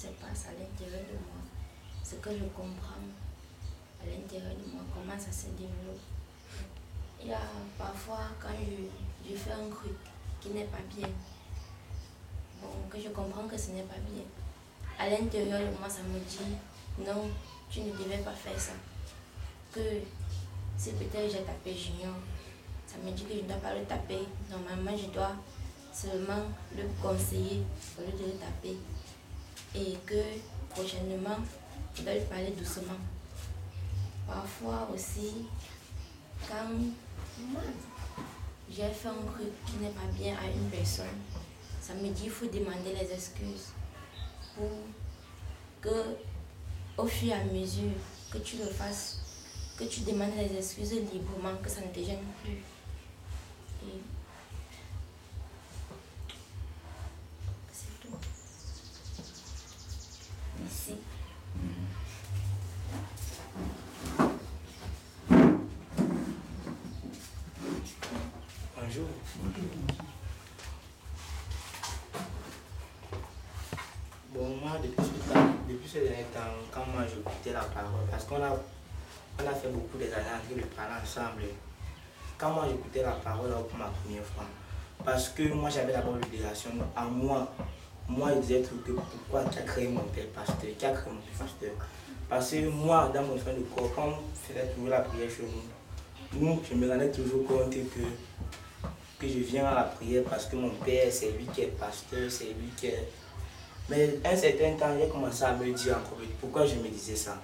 se passe à l'intérieur de moi, ce que je comprends à l'intérieur de moi, comment ça se développe. Il y a parfois quand je fais un truc qui n'est pas bien, bon, que je comprends que ce n'est pas bien. À l'intérieur de moi, ça me dit non, tu ne devais pas faire ça. Que si peut-être j'ai tapé Junior, ça me dit que je ne dois pas le taper. Normalement, je dois seulement le conseiller au lieu de le taper. Et que prochainement, je dois lui parler doucement. Parfois aussi, quand j'ai fait un truc qui n'est pas bien à une personne, ça me dit qu'il faut demander les excuses pour que, au fur et à mesure que tu le fasses, que tu demandes les excuses librement, que ça ne te gêne plus. Et c'est tout. Merci. Bonjour. Bon, moi, depuis ce dernier temps, quand moi j'écoutais la parole, parce qu'on a fait beaucoup des années de parler ensemble, quand moi j'écoutais la parole pour ma première fois, parce que moi j'avais d'abord l'obligation à moi je disais tout que pourquoi tu as créé mon père pasteur, qui a créé mon père pasteur. Parce que moi, dans mon fin de corps, quand on faisait toujours la prière chez nous, je me rendais toujours compte que je viens à la prière parce que mon père, c'est lui qui est pasteur, c'est lui qui est... Mais un certain temps, j'ai commencé à me dire encore pourquoi je me disais ça.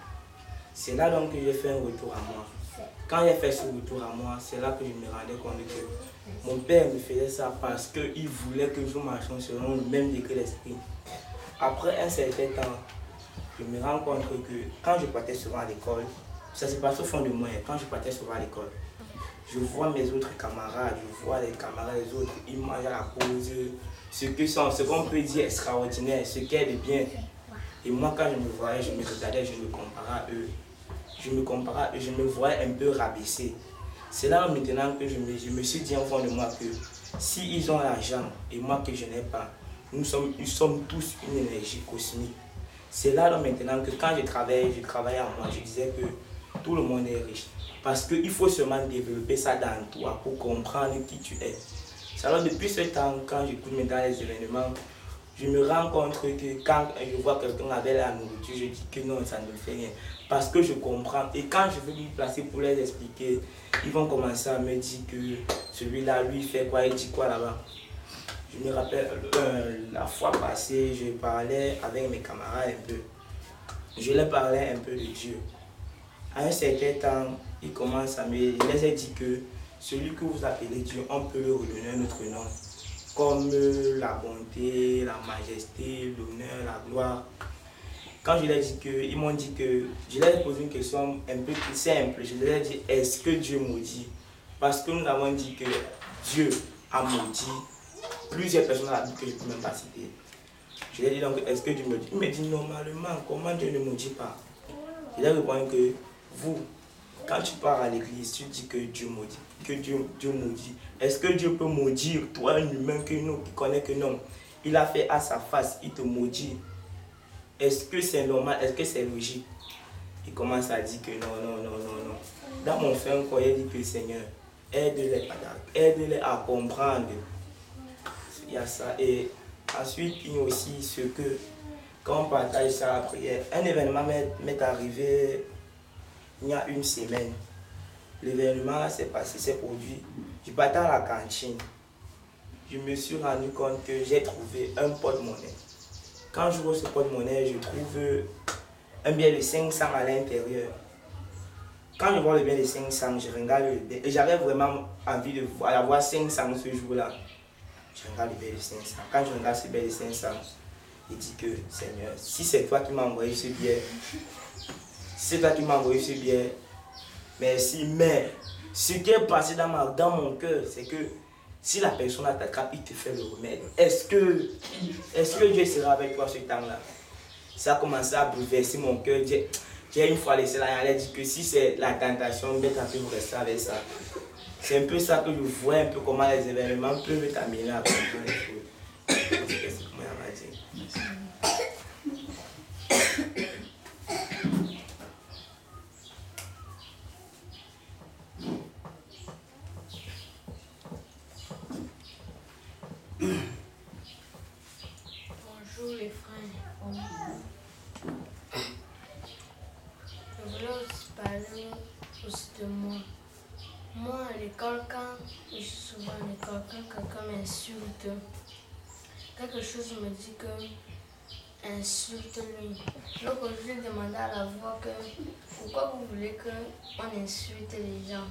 C'est là donc que j'ai fait un retour à moi. Quand j'ai fait ce retour à moi, c'est là que je me rendais compte que mon père me faisait ça parce qu'il voulait que nous marchions selon le même degré d'esprit. Après un certain temps, je me rends compte que quand je partais souvent à l'école, ça se passe au fond de moi, quand je partais souvent à l'école, je vois mes autres camarades, je vois les camarades des autres, ils mangent à la pause, ce qu'on peut dire extraordinaire, ce qui est de bien. Et moi, quand je me voyais, je me regardais, je me comparais à eux. Je me voyais un peu rabaissé. C'est là maintenant que je me suis dit en fond de moi que si ils ont l'argent et moi que je n'ai pas, nous sommes tous une énergie cosmique. C'est là maintenant que quand je travaillais à moi, je disais que tout le monde est riche. Parce qu'il faut seulement développer ça dans toi pour comprendre qui tu es. Alors depuis ce temps, quand j'écoute maintenant les événements, je me rends compte que quand je vois quelqu'un avec la nourriture, je dis que non, ça ne me fait rien. Parce que je comprends. Et quand je veux lui placer pour les expliquer, ils vont commencer à me dire que celui-là, lui, fait quoi, il dit quoi là-bas. Je me rappelle, la fois passée, je parlais avec mes camarades un peu. Je leur parlais un peu de Dieu. À un certain temps, ils commencent je les ai dit que celui que vous appelez Dieu, on peut lui redonner un autre nom. Comme la bonté, la majesté, l'honneur, la gloire. Quand je leur ai dit ils m'ont dit que, je leur ai posé une question un peu plus simple. Je leur ai dit, est-ce que Dieu maudit? Parce que nous avons dit que Dieu a maudit plusieurs personnes à la Bible que je ne peux même pas citer. Je leur ai dit donc, est-ce que Dieu maudit? Il me dit, normalement, comment Dieu ne maudit pas? Je leur ai répondu que vous, quand tu pars à l'église, tu dis que Dieu maudit, que Dieu maudit. Est-ce que Dieu peut maudire toi, un humain qui connaît que non? Il a fait à sa face, il te maudit. Est-ce que c'est normal? Est-ce que c'est logique? Il commence à dire que non. Dans mon fin corps, il dit que Seigneur, aide-les à comprendre. Il y a ça. Et ensuite, il y a aussi ce que, quand on partage ça à la prière, un événement m'est arrivé il y a une semaine. L'événement s'est produit. Je partais à la cantine. Je me suis rendu compte que j'ai trouvé un porte-monnaie. Quand je vois ce porte-monnaie, je trouve un billet de 500 à l'intérieur. Quand je vois le billet de 500, je regarde le billet. Et j'avais vraiment envie d'avoir 500 ce jour-là. Je regarde le billet de 500. Quand je regarde ce billet de 500, je dis que Seigneur, si c'est toi qui m'as envoyé ce billet, merci. Mais ce qui est passé dans mon cœur, c'est que si la personne t'attrape, il te fait le remède. Est-ce que Dieu sera avec toi ce temps-là? Ça a commencé à bouleverser mon cœur. J'ai une fois laissé là, elle a dit que si c'est la tentation, peut-être un peu vous rester avec ça. C'est un peu ça que je vois, un peu comment les événements peuvent t'amener à comprendre les choses. C'est ce que moi, elle m'a dit. Bonjour les frères. Je voulais aussi parler aussi de moi. Moi, à l'école, quand je suis souvent à l'école, quand quelqu'un m'insulte, quelque chose me dit que insulte-lui. Donc, je lui ai demandé à la voix que pourquoi vous voulez qu'on insulte les gens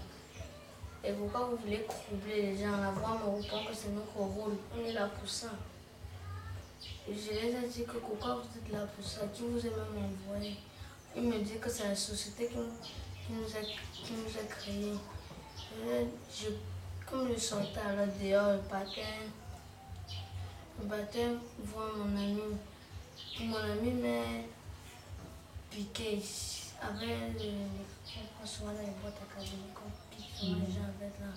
et pourquoi vous voulez troubler les gens. La voix me répond que c'est notre rôle, on est là pour ça. Je les ai dit que pourquoi vous êtes là pour ça, qui vous a même envoyé. Il me dit que c'est la société qui nous a créés. Comme je sortais alors dehors, le matin, voir mon ami. Mon ami m'a piqué avec on prend souvent dans les boîtes à cadeaux, on pique souvent les gens avec là.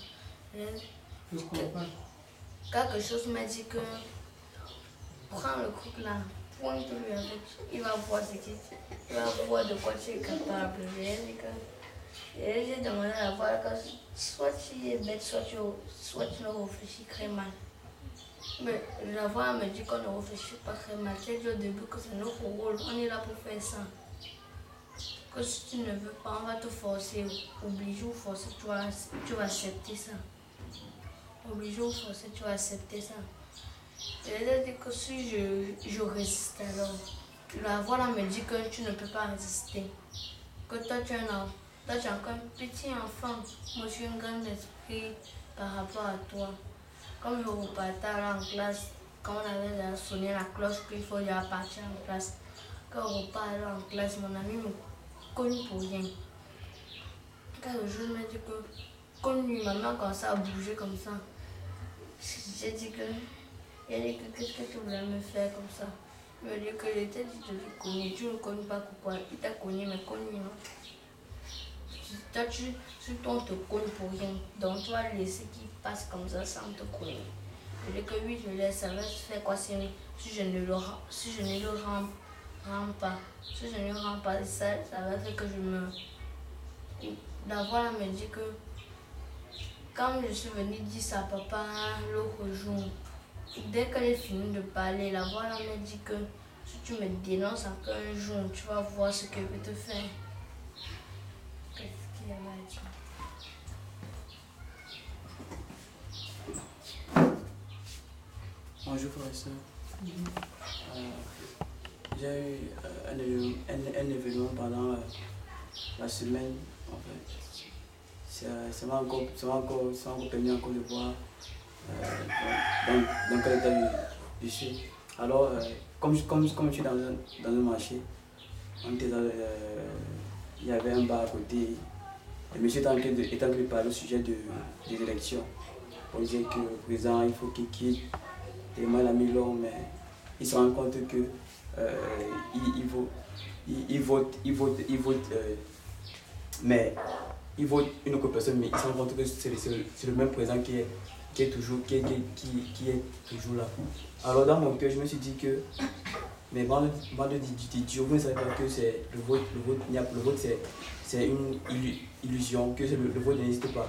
Quelque chose m'a dit que prends le truc là, pointe-lui avec, il va voir il va voir de quoi tu es capable. J'ai demandé à la voix que soit tu es bête, soit tu ne réfléchis très mal. Mais la voix me dit qu'on ne réfléchit pas très mal. J'ai dit au début que c'est notre rôle, on est là pour faire ça. Que si tu ne veux pas, on va te forcer, obligé ou forcer, tu vas accepter ça. Obligé ou forcer, tu vas accepter ça. Et elle a dit que si je résiste alors, la voix là me dit que tu ne peux pas résister. Que toi tu es encore un petit enfant, moi je suis un grand esprit par rapport à toi. Comme je repartais en classe, quand on avait déjà sonné la cloche qu'il faut déjà partir en classe, quand on repartait en classe, mon ami me cogne pour rien. Quand le jour m'a dit que, comme lui, ma main commençait à bouger comme ça, j'ai dit que, qu'est-ce que tu voulais me faire comme ça? Il m'a dit que j'étais dit de le cogner, tu ne connais pas pourquoi, il t'a cogné, mais cogne non. Toi, on te cogne pour rien, donc tu vas laisser qu'il passe comme ça sans te cogner. Je dis que oui, je laisse, ça va se faire quoi si je ne le rends pas. Si je ne le rends pas, ça va faire que je me... La voix là me dit que quand je suis venue dire ça à papa l'autre jour, dès qu'elle est finie de parler, la voix là me dit que si tu me dénonces encore un jour, tu vas voir ce que je vais te faire. Qu'est-ce qu'il y a là à dire? Bonjour frère et soeur. J'ai eu un événement pendant la semaine en fait. Ça m'a encore permis encore de voir dans quel état je suis. Alors comme je suis dans un marché, il y avait un bar à côté. Le monsieur était en train de parler au sujet des élections. On disait que le président il faut qu'il quitte. Tellement il a mis long, mais il se rend compte que il vote, mais il vote une autre personne, mais il se rend compte que c'est le même président qui est toujours là. Alors dans mon cœur, je me suis dit que, mais bande d'idiots, vous ne savez pas que c'est le vote c'est une illusion, que le vote n'existe pas.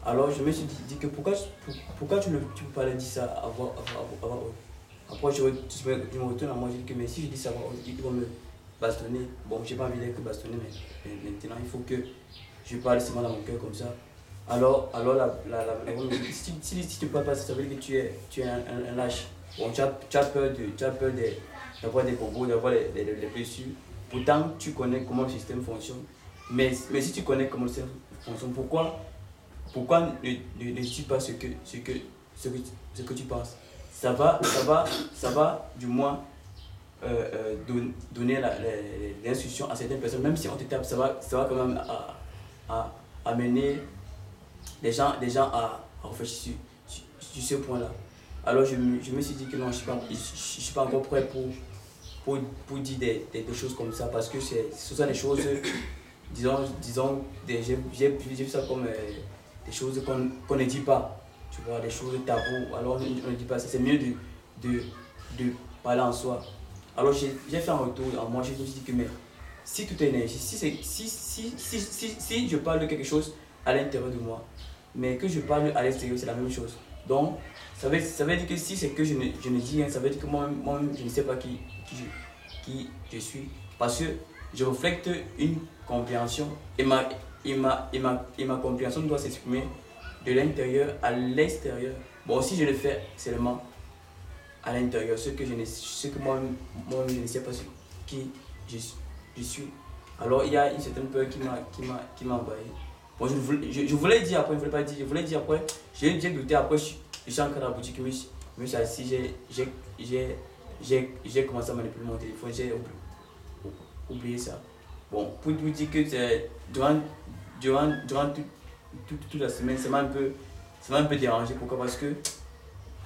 Alors je me suis dit que pourquoi tu peux pas leur dire ça à voix haute. Après je me retourne à moi, je dis que mais si je dis ça, ils vont me bastonner. Bon, j'ai pas envie d'être bastonné, mais maintenant il faut que je parle seulement dans mon cœur comme ça. Alors si tu ne parles pas, ça veut dire que tu es un lâche. Bon, tu as peur d'avoir des propos, d'avoir les blessures. Pourtant tu connais comment le système fonctionne. Mais si tu connais comment le système fonctionne, pourquoi ne dis pas ce que tu penses? Ça va du moins donner l'instruction à certaines personnes, même si on te tape, ça va quand même amener les gens à réfléchir sur ce point-là. Alors je me suis dit que non, je suis pas encore prêt pour dire des choses comme ça, parce que ce sont des choses, disons j'ai vu ça comme des choses qu'on ne dit pas, tu vois, des choses tabous. Alors on ne dit pas ça, c'est mieux de parler en soi. Alors j'ai fait un retour en moi, je me suis dit que mais si toute énergie, si je parle de quelque chose à l'intérieur de moi, mais que je parle à l'extérieur, c'est la même chose. Donc, ça veut dire que si c'est que je ne dis rien, ça veut dire que moi-même je ne sais pas qui je suis. Parce que je reflète une compréhension et ma compréhension doit s'exprimer de l'intérieur à l'extérieur. Bon, si je le fais seulement à l'intérieur, ce que moi-même je ne sais pas qui je suis. Alors il y a une certaine peur qui m'a envahi. Bon, je voulais dire après, je voulais dire après, j'ai douté après, je suis entré dans la boutique, je me suis assis, j'ai commencé à manipuler mon téléphone, j'ai oublié ça. Bon, pour vous dire que durant toute la semaine, ça m'a un peu dérangé. Pourquoi? Parce que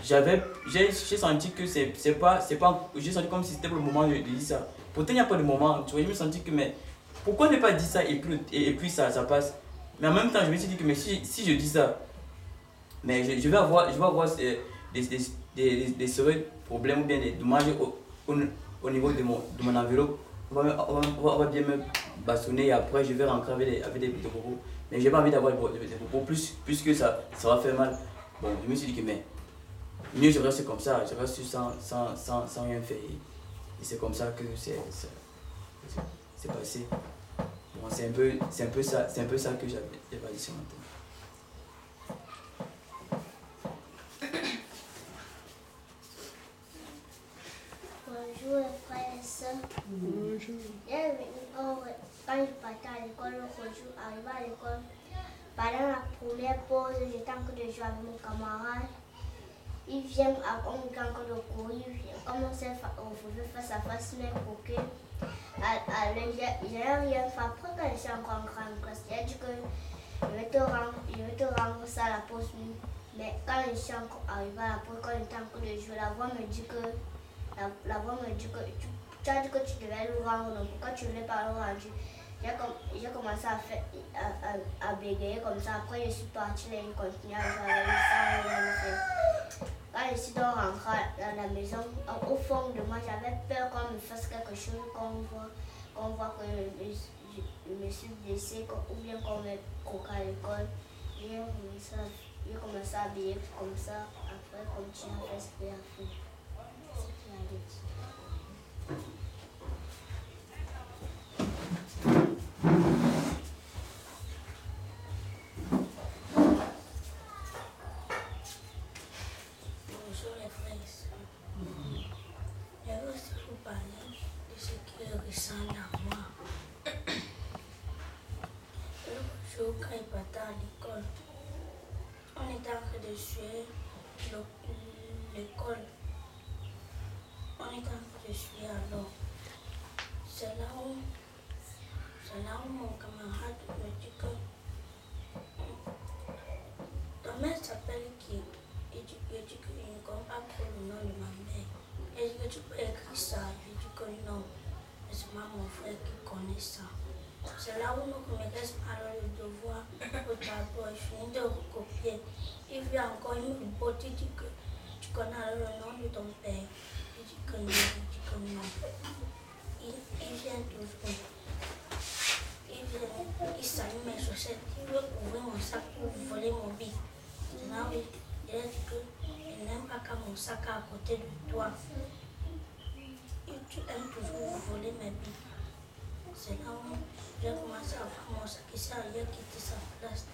j'ai senti que c'est pas, j'ai senti comme si c'était le moment de dire ça. Pourtant, il n'y a pas de moment, tu vois, je me sentis que, mais pourquoi ne pas dire ça et puis ça passe? Mais en même temps, je me suis dit que mais si je dis ça, mais je vais avoir des sérieux problèmes ou bien des dommages au niveau de mon enveloppe. On va bien me bastonner et après je vais rentrer avec des propos. Mais j'ai pas envie d'avoir des propos plus que ça va faire mal. Bon, je me suis dit que mais mieux je reste comme ça, je reste sans rien faire. Et c'est comme ça que c'est passé. Bon, c'est un peu ça que j'avais dit ce matin. Bonjour frères et sœurs. Bonjour. Quand je partais à l'école, l'autre jour, arrivé à l'école, pendant la première pause, j'étais en train de jouer avec mon camarade. Il vient, on est en train de courir, comme on s'est retrouvé face à face, mais pour que j'ai rien fait. Après, quand je suis encore en grande classe, il a dit que je vais te rendre ça à la pause. Mais quand je suis encore arrivé à la pause, quand j'étais en train de jouer, la voix me dit que tu as dit que tu devais le rendre, donc pourquoi tu ne l'as pas rendu? J'ai commencé à bégayer comme ça. Après, je suis partie et je continue à jouer sans rien faire. Quand je suis rentré à la maison, au fond de moi, j'avais peur qu'on me fasse quelque chose, qu'on voit que je me suis blessée ou bien qu'on me croque à l'école. J'ai commencé à bégayer comme ça. Après, continuer à faire ce qu'il y a à faire. Bonjour les frères et sœurs. Je vais aussi vous parler de ce qui est récent dans moi. L'autre jour, quand il partait à l'école, on était en train de suivre l'école. On est en train de suivre alors. C'est là où mon camarade me dit que ta mère s'appelle qui? Il dit que je ne connais pas trop le nom de ma mère. Et je dis que tu peux écrire ça. Je dis que non. C'est mon frère qui connaît ça. C'est là où nous commençons alors le devoir au tableau. Je finis de recopier. Il vient encore, il me reporte, il dit que tu connais alors le nom de ton père. Je dis que non, il vient toujours. Il s'allume mes chaussettes, il veut ouvrir mon sac pour voler mon billet. Maintenant, il a dit qu'il n'aime pas quand mon sac est à côté de toi. Tu aimes toujours voler mes billes. C'est là où j'ai commencé à prendre mon sac ici, il a quitté sa place.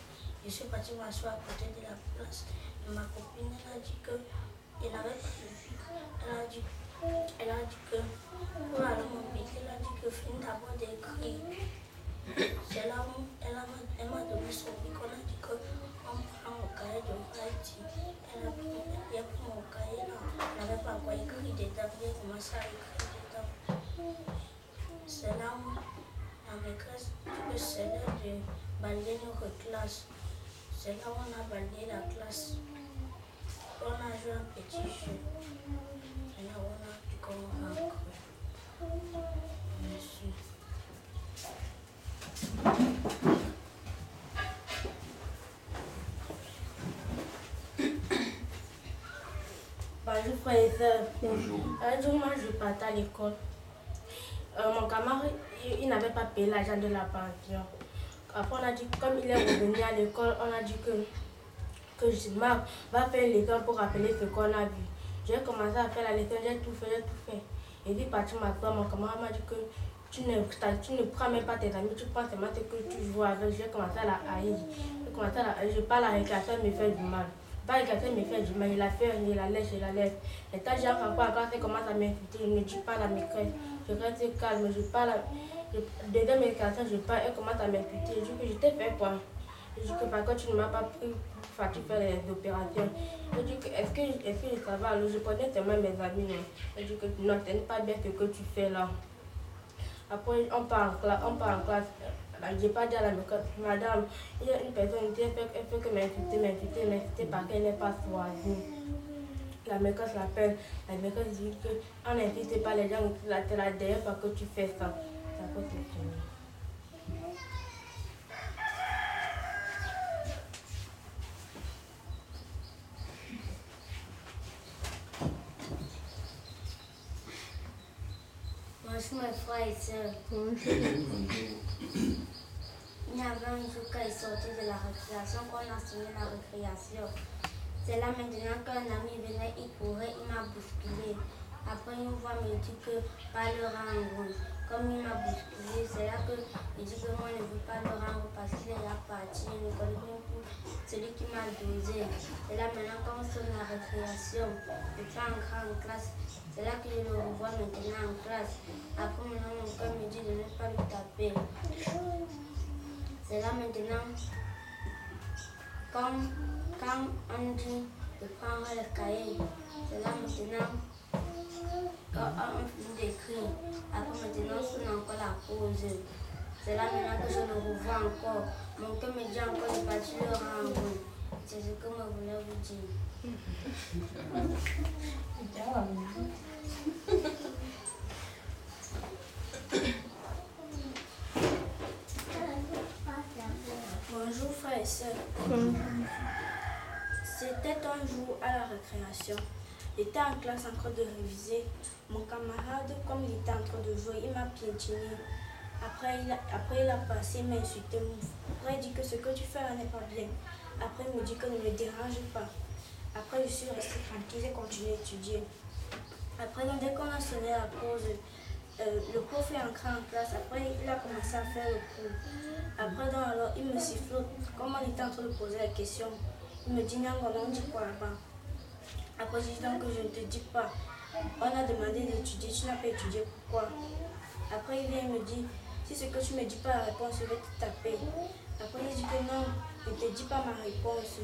Je suis partie m'asseoir à côté de la place de ma copine. Elle a dit qu'il n'avait pas de billes. Elle a dit que pour aller mon billet, elle a dit que finis d'abord d'écrire. C'est là où elle m'a donné son bic. On a dit qu'on prend mon cahier de writing. Elle a pris mon cahier là. Elle n'avait pas encore écrit dedans. Elle a commencé à écrire dedans. C'est là où la maîtresse dit que c'est l'heure de balayer notre classe. C'est là où on a balayé la classe. On a joué un petit jeu. Et là où on a dit qu'on rentre. Merci. Bonjour frères et sœurs. Bonjour. Un jour, moi, je partais à l'école. Mon camarade, il n'avait pas payé l'argent de la pension. Après, on a dit, comme il est revenu à l'école, on a dit que que je dis, Marc, va faire l'école pour rappeler ce qu'on a vu. J'ai commencé à faire la leçon, j'ai tout fait. Et puis, partir m'asseoir, mon camarade m'a dit que tu ne prends même pas tes amis, tu prends seulement ce que tu joues avec. J'ai commencé à la haïr. Je parle à la récréation, elle me fait du mal. Pas récréation, elle me fait du mal. Il la fait, il la lèche. Et quand j'ai encore en classe, elle commence à m'insulter. Je ne dis pas la maîtresse. Je reste calme, je parle. Dedans mes récréations, je parle, elle commence à m'insulter. Je dis que je t'ai fait quoi? Je dis que par contre, tu ne m'as pas pris pour faire les opérations. Je dis que est-ce que ça va? Alors je prenais tellement mes amis. Je dis que non, ce n'est pas bien ce que tu fais là. Après, on part en classe. Je n'ai pas dit à la maîtresse, madame, il y a une personne qui fait que m'insulter parce qu'elle n'est pas choisie. La maîtresse l'appelle. La maîtresse dit qu'on n'insiste pas les gens, c'est la dernière fois que tu fais ça. Ça peut te finir. Bonjour mes frères et sœurs. Il y avait un jour quand il sortait de la récréation, qu'on a sonné la récréation. C'est là maintenant qu'un ami venait, il courait, il m'a bousculé. Après une fois, il me dit que pas le rendre. Comme il m'a bousculé, c'est là que il dit que moi je ne veux pas le rendre parce qu'il est là parti. Je ne connais pas pour celui qui m'a dosé. C'est là maintenant qu'on sonne la récréation. Je fais entrer en classe. C'est là que je le revois maintenant en classe. Après maintenant, mon cœur me dit de ne pas lui taper. C'est là maintenant, quand on dit de prendre le cahier, c'est là maintenant, quand on finit d'écrire, après maintenant, on a encore la pause. C'est là maintenant que je le revois encore. Mon cœur me dit encore de partir le rendre. C'est ce que je voulais vous dire. Bonjour frères et sœurs. C'était un jour à la récréation. J'étais en classe en train de réviser. Mon camarade, comme il était en train de jouer, il m'a piétiné. Après, il a passé, il m'a insulté. Après, il dit que ce que tu fais là n'est pas bien. Après, il me dit que ne me dérange pas. Après, je suis restée tranquille et continué à étudier. Après, dès qu'on a sonné la pause, le prof est entré en classe. Après, il a commencé à faire le cours. Après, donc, alors, il me siffle. Comme on était en train de poser la question, il me dit, Nyango, on dit quoi là-bas? Après, je dis donc que je ne te dis pas. On a demandé d'étudier, tu n'as pas étudié, pourquoi? Après, il vient et me dit, si ce que tu ne me dis pas la réponse, je vais te taper. Après, il dit que non, je ne te dis pas ma réponse.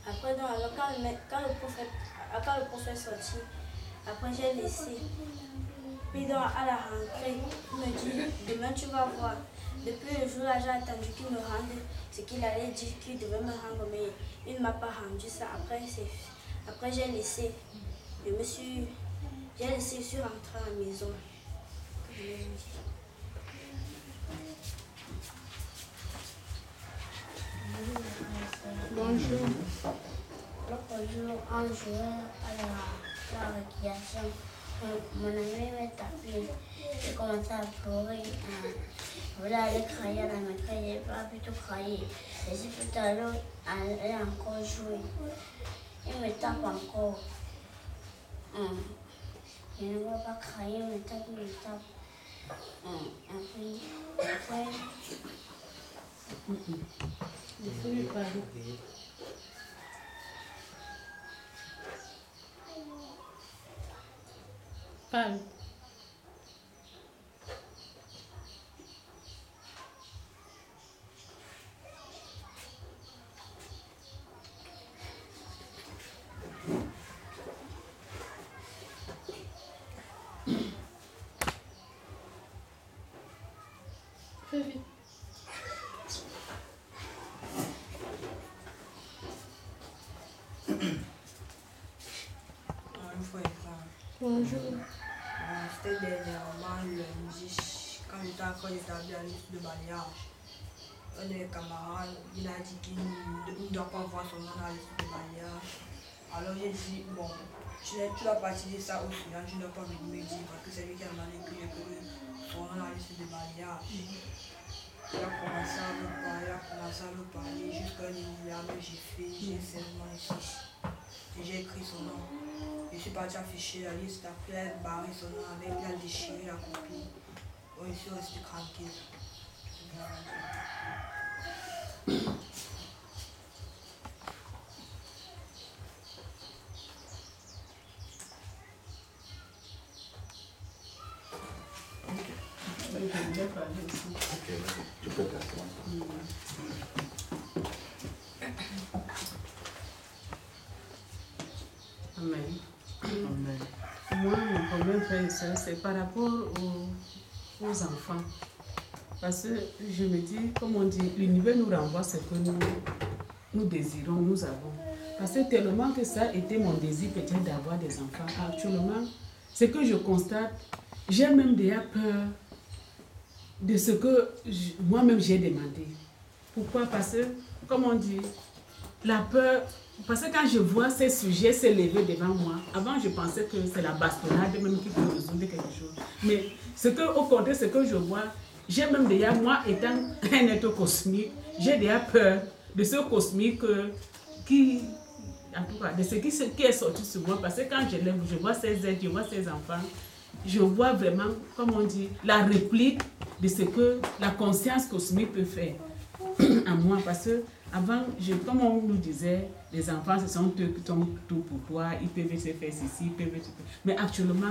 Après, donc, alors, quand le prof est sorti, après, j'ai laissé. Puis donc, à la rentrée, il me dit, demain tu vas voir. Depuis le jour-là, j'ai attendu qu'il me rende ce qu'il allait dire qu'il devait me rendre, mais il ne m'a pas rendu ça. Après j'ai laissé. J'ai laissé, je suis rentrée à la maison. Bonjour. L'autre jour, on jouait à la récréation. Mon ami m'a tapé. J'ai commencé à pleurer. Je voulais aller crailler à la maîtresse. Je n'ai pas pu tout crailler. Et si tout à l'heure, elle a encore joué. Il me tape encore. Je ne veux pas crailler, il me tape. Après. Laissez-lui parler. Parle. Fais vite. Bonjour. C'était dernièrement lundi, quand j'étais encore établi à l'issue de mariage. Un de mes camarades, il a dit qu'il ne doit pas voir son nom à l'issue de mariage. Alors j'ai dit, bon, tu vas partir de ça au final, je ne dois pas venir me dire parce que c'est lui qui a demandé que son nom à l'issue de mariage. Il a commencé à me parler, jusqu'à un milliard, j'ai seulement ici. Et j'ai écrit son nom. Je suis parti afficher la liste, après elle a barré son nom avec, elle a déchiré la copie. Bon, je suis resté tranquille. Ok, tu peux t'asseoir. Amen. Amen. Moi, mon problème, frère et soeur, c'est par rapport aux enfants. Parce que je me dis, comme on dit, l'univers nous renvoie ce que nous désirons, nous avons. Parce que tellement que ça a été mon désir peut-être d'avoir des enfants. Actuellement, ce que je constate, j'ai même déjà peur de ce que moi-même j'ai demandé. Pourquoi? Parce que, comme on dit, la peur... Parce que quand je vois ces sujets s'élever devant moi, avant je pensais que c'est la bastonnade même qui peut résoudre quelque chose. Mais au contraire, ce que je vois, j'ai même déjà, moi étant un être cosmique, j'ai déjà peur de ce cosmique en tout cas, de ce qui est sorti sur moi. Parce que quand je vois ces êtres, je vois ces enfants, je vois vraiment, comme on dit, la réplique de ce que la conscience cosmique peut faire en moi. Parce que avant, comme on nous disait, les enfants, ce sont eux qui sont tout pour toi, ils peuvent se faire ceci, ils peuvent se faire... Mais actuellement,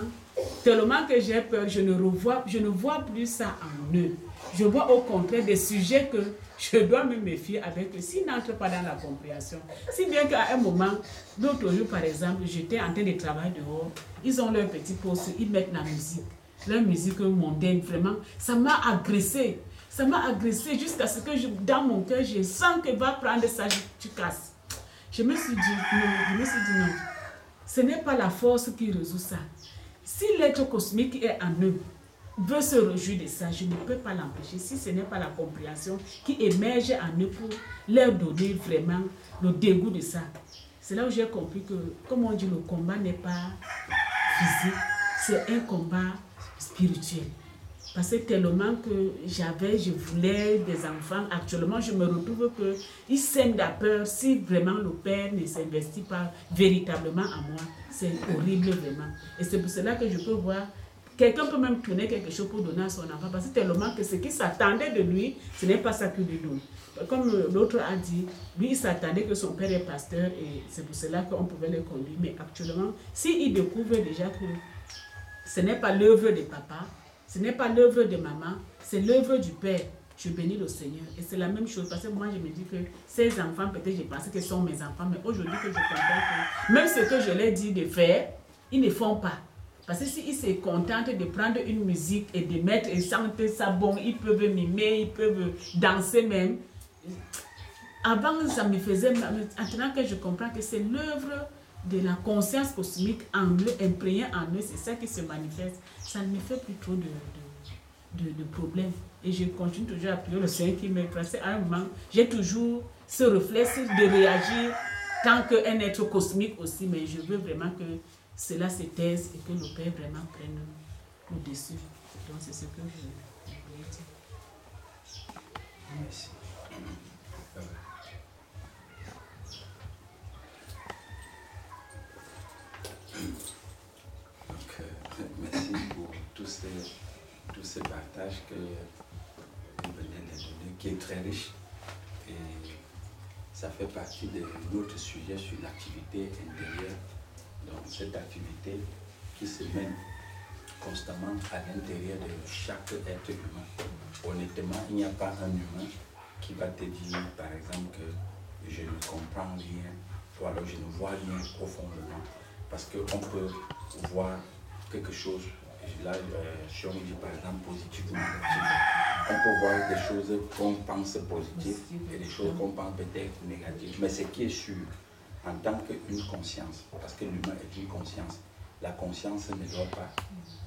tellement que j'ai peur, je ne vois plus ça en eux. Je vois au contraire des sujets que je dois me méfier avec eux s'ils n'entrent pas dans la compréhension. Si bien qu'à un moment, l'autre jour par exemple, j'étais en train de travailler dehors, ils ont leur petit poste, ils mettent la musique, leur musique mondaine, vraiment, ça m'a agressé. Ça m'a agressé jusqu'à ce que dans mon cœur, je sens que va prendre ça, tu casses. Je me suis dit non, ce n'est pas la force qui résout ça. Si l'être cosmique est en eux, veut se réjouir de ça, je ne peux pas l'empêcher. Si ce n'est pas la compréhension qui émerge en eux pour leur donner vraiment le dégoût de ça. C'est là où j'ai compris que, comme on dit, le combat n'est pas physique, c'est un combat spirituel. Parce que tellement que je voulais des enfants, actuellement je me retrouve qu'ils sèment la peur si vraiment le père ne s'investit pas véritablement en moi. C'est horrible vraiment. Et c'est pour cela que je peux voir, quelqu'un peut même tourner quelque chose pour donner à son enfant, parce que tellement que ce qui s'attendait de lui, ce n'est pas ça qu'il lui donne. Comme l'autre a dit, lui il s'attendait que son père est pasteur et c'est pour cela qu'on pouvait le conduire. Mais actuellement, s'il découvre déjà que ce n'est pas l'œuvre de papa, ce n'est pas l'œuvre de maman, c'est l'œuvre du Père. Je bénis le Seigneur. Et c'est la même chose. Parce que moi, je me dis que ces enfants, peut-être, je pensais que ce sont mes enfants. Mais aujourd'hui, que je comprends que même ce que je leur dis de faire, ils ne font pas. Parce que s'ils se contentent de prendre une musique et de mettre et chanter ça bon, ils peuvent mimer, ils peuvent danser même. Avant, ça me faisait... Maintenant que je comprends que c'est l'œuvre de la conscience cosmique en eux, imprégnée en eux, c'est ça qui se manifeste. Ça ne me fait plus trop de problèmes. Et je continue toujours à prier le Seigneur qui me place. À un moment, j'ai toujours ce réflexe de réagir tant qu'un être cosmique aussi, mais je veux vraiment que cela se taise et que le Père vraiment prenne le dessus. Donc c'est ce que je voulais dire. Merci. Donc, merci pour tous ces partages que vous venez de donner, qui est très riche. Et ça fait partie de notre sujet sur l'activité intérieure. Donc, cette activité qui se mène constamment à l'intérieur de chaque être humain. Honnêtement, il n'y a pas un humain qui va te dire, par exemple, que je ne comprends rien, ou alors je ne vois rien profondément. Parce qu'on peut voir quelque chose, là, si on dit par exemple positivement, on peut voir des choses qu'on pense positives et des choses qu'on pense peut-être négatives. Mais ce qui est sûr, en tant qu'une conscience, parce que l'humain est une conscience, la conscience ne dort pas,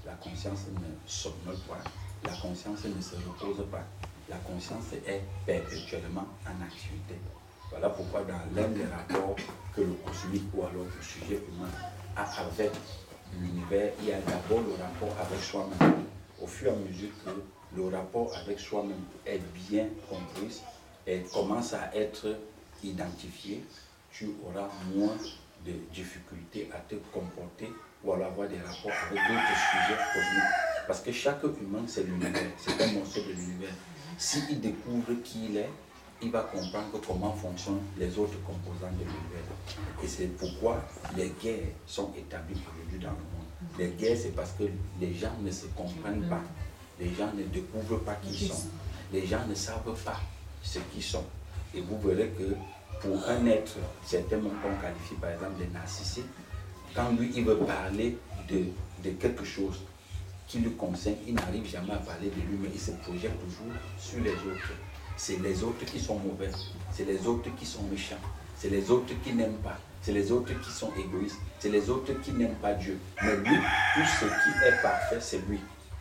la conscience ne somnole pas, la conscience ne se repose pas. La conscience est perpétuellement en activité. Voilà pourquoi dans l'un des rapports que le cosmique ou alors le sujet humain a avec l'univers, il y a d'abord le rapport avec soi-même. au fur et à mesure que le rapport avec soi-même est bien compris et commence à être identifié, tu auras moins de difficultés à te comporter ou à avoir des rapports avec d'autres sujets cosmiques. Parce que chaque humain, c'est l'univers, c'est un morceau de l'univers. S'il découvre qui il est, il va comprendre comment fonctionnent les autres composants de l'univers. Et c'est pourquoi les guerres sont établies aujourd'hui dans le monde. Les guerres, c'est parce que les gens ne se comprennent pas. Les gens ne découvrent pas qui ils sont. Les gens ne savent pas ce qu'ils sont. Et vous verrez que pour un être, certains même qu'on qualifie par exemple de narcissique, quand lui, il veut parler de quelque chose qui lui concerne, il n'arrive jamais à parler de lui, mais il se projette toujours sur les autres. C'est les autres qui sont mauvais, c'est les autres qui sont méchants, c'est les autres qui n'aiment pas, c'est les autres qui sont égoïstes, c'est les autres qui n'aiment pas Dieu. Mais lui, tout ce qui est parfait, c'est lui.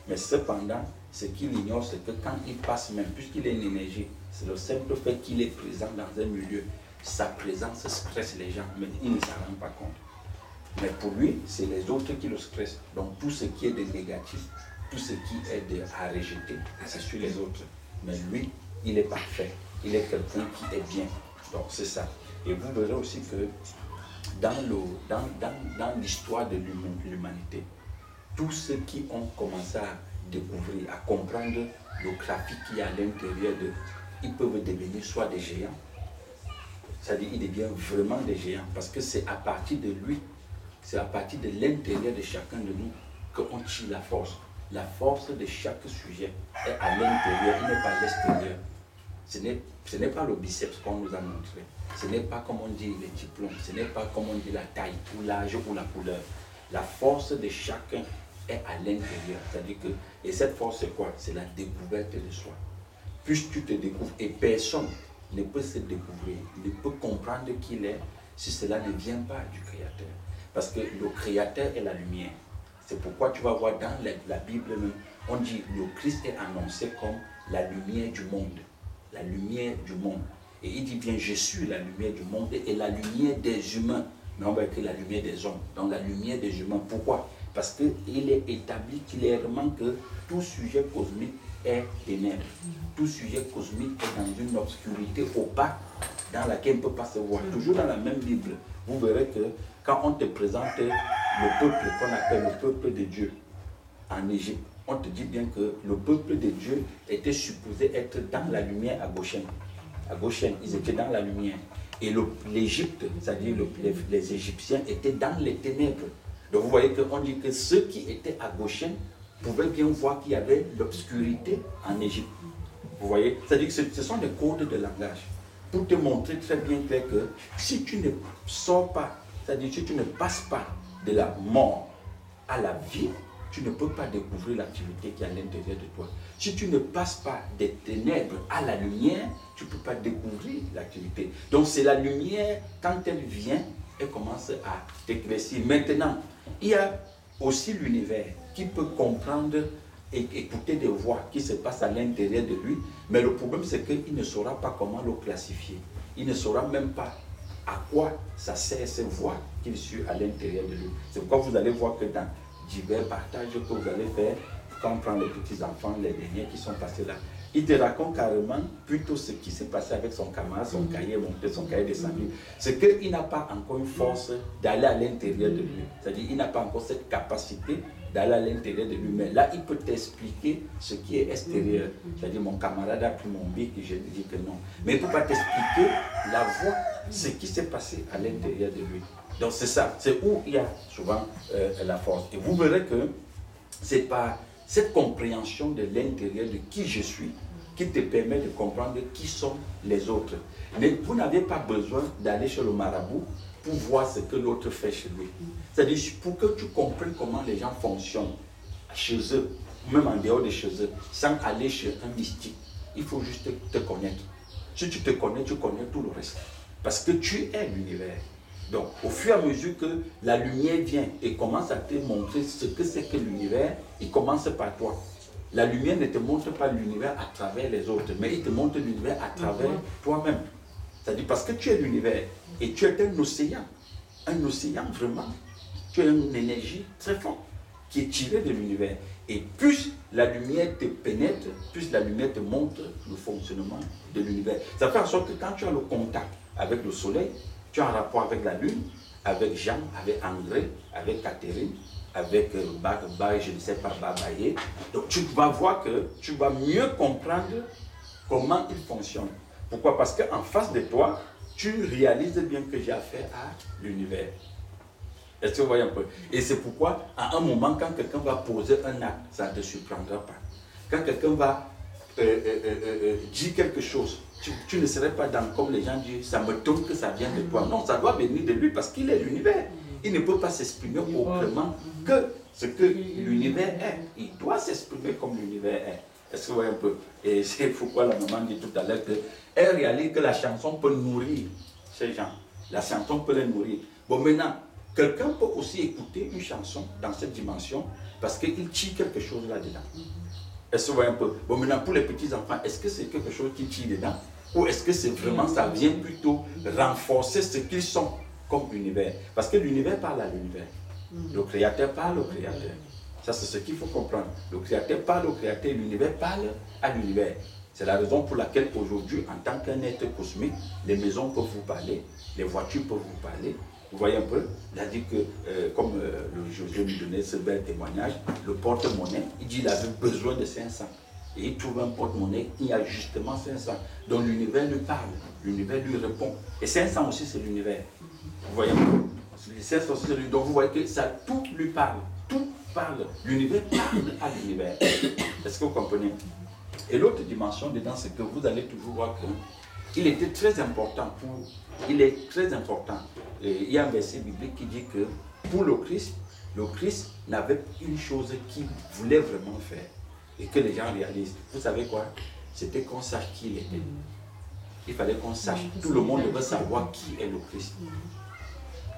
Mais cependant, ce qu'il ignore, c'est que quand il passe même, puisqu'il est une énergie, c'est le simple fait qu'il est présent dans un milieu. Sa présence stresse les gens, mais il ne s'en rend pas compte. Mais pour lui, c'est les autres qui le stressent. Donc tout ce qui est de négatif, tout ce qui est à rejeter, c'est sur les autres. Mais lui, il est parfait. Il est quelqu'un qui est bien. Donc c'est ça. Et vous verrez aussi que dans l'histoire de l'humanité, tous ceux qui ont commencé à découvrir, à comprendre le trafic qu'il y a à l'intérieur d'eux, ils peuvent devenir soit des géants, c'est-à-dire ils deviennent vraiment des géants, parce que c'est à partir de lui, c'est à partir de l'intérieur de chacun de nous qu'on tire la force. La force de chaque sujet est à l'intérieur, il n'est pas à l'extérieur. Ce n'est pas le biceps qu'on nous a montré, ce n'est pas comme on dit les diplômes, ce n'est pas comme on dit la taille, ou l'âge ou la couleur. La force de chacun est à l'intérieur, c'est-à-dire que, et cette force c'est quoi? C'est la découverte de soi. Plus tu te découvres, et personne ne peut se découvrir, ne peut comprendre qui il est si cela ne vient pas du Créateur. Parce que le Créateur est la lumière. C'est pourquoi tu vas voir dans la Bible même, on dit le Christ est annoncé comme la lumière du monde. La lumière du monde. Et il dit bien, je suis la lumière du monde et la lumière des humains. Mais on va écrire la lumière des hommes. Donc la lumière des humains. Pourquoi? Parce qu'il est établi clairement que tout sujet cosmique est ténèbres. Tout sujet cosmique est dans une obscurité opaque dans laquelle il ne peut pas se voir. Toujours dans la même Bible, vous verrez que quand on te présente le peuple qu'on appelle le peuple de Dieu en Égypte, on te dit bien que le peuple de Dieu était supposé être dans la lumière à Goshen. À Goshen, ils étaient dans la lumière. Et l'Égypte, c'est-à-dire les Égyptiens, étaient dans les ténèbres. Donc vous voyez qu'on dit que ceux qui étaient à Goshen pouvaient bien voir qu'il y avait l'obscurité en Égypte. Vous voyez? C'est-à-dire que ce sont des codes de langage. Pour te montrer très bien clair que si tu ne sors pas, c'est-à-dire si tu ne passes pas de la mort à la vie, tu ne peux pas découvrir l'activité qui est à l'intérieur de toi. Si tu ne passes pas des ténèbres à la lumière, tu ne peux pas découvrir l'activité. Donc c'est la lumière, quand elle vient, elle commence à t'éclaircir. Maintenant, il y a aussi l'univers qui peut comprendre et écouter des voix qui se passent à l'intérieur de lui, mais le problème c'est qu'il ne saura pas comment le classifier. Il ne saura même pas à quoi ça sert ces voix qu'il suit à l'intérieur de lui. C'est pourquoi vous allez voir que dans divers partages que vous allez faire, quand on prend les petits-enfants, les derniers qui sont passés là, il te raconte carrément plutôt ce qui s'est passé avec son camarade, son cahier monté, son cahier descendu. C'est qu'il n'a pas encore une force d'aller à l'intérieur de lui. C'est-à-dire qu'il n'a pas encore cette capacité d'aller à l'intérieur de lui. Mais là, il peut t'expliquer ce qui est extérieur. C'est-à-dire mon camarade a pris mon bic et je lui dis que non. Mais il ne peut pas t'expliquer la voix, ce qui s'est passé à l'intérieur de lui. Donc c'est ça, c'est où il y a souvent la force. Et vous verrez que c'est pas cette compréhension de l'intérieur de qui je suis qui te permet de comprendre qui sont les autres. Mais vous n'avez pas besoin d'aller chez le marabout pour voir ce que l'autre fait chez lui. C'est-à-dire pour que tu comprennes comment les gens fonctionnent chez eux, même en dehors de chez eux, sans aller chez un mystique, il faut juste te connaître. Si tu te connais, tu connais tout le reste. Parce que tu es l'univers. Donc, au fur et à mesure que la lumière vient et commence à te montrer ce que c'est que l'univers, il commence par toi. La lumière ne te montre pas l'univers à travers les autres, mais il te montre l'univers à travers toi-même. C'est-à-dire parce que tu es l'univers et tu es un océan vraiment. Tu es une énergie très forte. qui est tiré de l'univers. Et plus la lumière te pénètre, plus la lumière te montre le fonctionnement de l'univers. Ça fait en sorte que quand tu as le contact avec le soleil, tu as un rapport avec la lune, avec Jean, avec André, avec Catherine, avec je ne sais pas, Babaye. Donc tu vas voir que tu vas mieux comprendre comment il fonctionne. Pourquoi? Parce qu'en face de toi, tu réalises bien que j'ai affaire à l'univers. Est-ce que vous voyez un peu? Et c'est pourquoi, à un moment, quand quelqu'un va poser un acte, ça ne te surprendra pas. Quand quelqu'un va dire quelque chose, tu ne serais pas dans, comme les gens disent, ça me tombe que ça vient de toi. Non, ça doit venir de lui parce qu'il est l'univers. Il ne peut pas s'exprimer autrement que ce que l'univers est. Il doit s'exprimer comme l'univers est. Est-ce que vous voyez un peu? Et c'est pourquoi la maman dit tout à l'heure qu'elle réalise que la chanson peut nourrir ces gens. La chanson peut les nourrir. Bon, maintenant, quelqu'un peut aussi écouter une chanson dans cette dimension parce qu'il tire quelque chose là-dedans. Est-ce que vous voyez un peu? Bon, maintenant, pour les petits-enfants, est-ce que c'est quelque chose qui tire dedans? Ou est-ce que c'est vraiment, ça vient plutôt renforcer ce qu'ils sont comme univers? Parce que l'univers parle à l'univers. Le créateur parle au créateur. Ça, c'est ce qu'il faut comprendre. Le créateur parle au créateur, l'univers parle à l'univers. C'est la raison pour laquelle aujourd'hui, en tant qu'un être cosmique, les maisons peuvent vous parler, les voitures peuvent vous parler. Vous voyez un peu? Il a dit que, comme le José lui donnait ce bel témoignage, le porte-monnaie, il dit qu'il avait besoin de 500. Et il trouve un porte-monnaie, il y a justement 500. Donc l'univers lui parle, l'univers lui répond. Et 500 aussi, c'est l'univers. Vous voyez un peu? Les 500 aussi, c'est l'univers. Donc vous voyez que ça, tout lui parle. Tout parle. L'univers parle à l'univers. Est-ce que vous comprenez? Et l'autre dimension dedans, c'est que vous allez toujours voir qu'il était très important il est très important. Il y a un verset biblique qui dit que pour le Christ n'avait une chose qu'il voulait vraiment faire et que les gens réalisent. Vous savez quoi? C'était qu'on sache qui il était. Il fallait qu'on sache. Tout le monde devait savoir qui est le Christ.